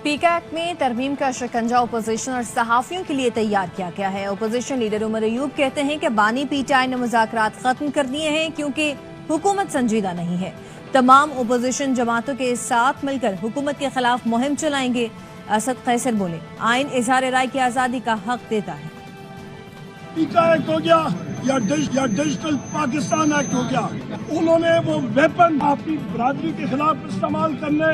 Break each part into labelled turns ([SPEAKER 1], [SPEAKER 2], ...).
[SPEAKER 1] पीका एक्ट में तरमीम का शिकंजा अपोजिशन और सहाफियों के लिए तैयार किया गया है। अपोजिशन लीडर उमर अयूब कहते हैं कि बानी पीटीआई ने मुज़ाकरात खत्म कर दिए हैं क्योंकि हुकूमत संजीदा नहीं है। तमाम अपोजिशन जमातों के साथ मिलकर हुकूमत के खिलाफ मुहिम चलाएंगे। असद कैसर बोले, आइन इजहार राय की आज़ादी का हक देता है।
[SPEAKER 2] पीका एक्ट हो गया या डिजिटल पाकिस्तान एक्ट हो गया, उन्होंने वो वेपन अपनी बरादरी के खिलाफ इस्तेमाल करने,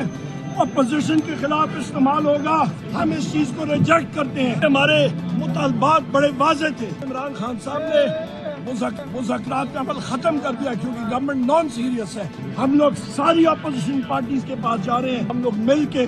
[SPEAKER 2] अपोजिशन के खिलाफ इस्तेमाल होगा। हम इस चीज को रिजेक्ट करते हैं। हमारे मुतालबात बड़े वाज़ेह थे। इमरान खान साहब ने मुज़ाकरात का अमल खत्म कर दिया क्योंकि गवर्नमेंट नॉन सीरियस है। हम लोग सारी अपोजिशन पार्टीज के पास जा रहे हैं। हम लोग मिल के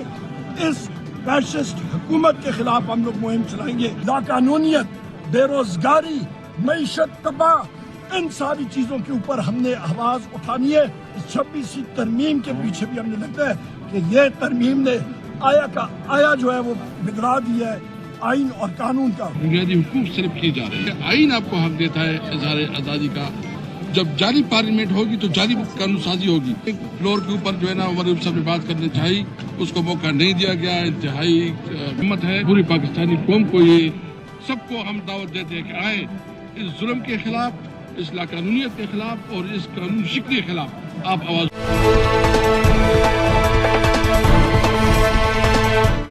[SPEAKER 2] इस फैसिस्ट हुकूमत के खिलाफ हम लोग मुहिम चलाएंगे। लाकानूनियत, बेरोजगारी, मईशत तबाह, इन सारी चीजों के ऊपर हमने आवाज उठानी है। इस 26वीं तरमीम के पीछे भी हमें लगता है कि ये तरमीम ने आया जो है वो बिगड़ा दिया है आइन और कानून का।
[SPEAKER 3] बुनियादी हुकूक सिर्फ किए जा रहे हैं। आइन आपको हक देता है इज़हार आज़ादी का। जब जारी पार्लियामेंट होगी तो जारी कानून साजी होगी। फ्लोर के ऊपर जो है ना उमर साहब ने बात करनी चाहिए, उसको मौका नहीं दिया गया। इंतहाई हिम्मत है पूरी पाकिस्तानी कौम को, ये सबको हम दावत देते हैं कि आए इस जुल्म के खिलाफ, इस लाकानूनियत के खिलाफ और इस कानून शिकने के खिलाफ आप आवाज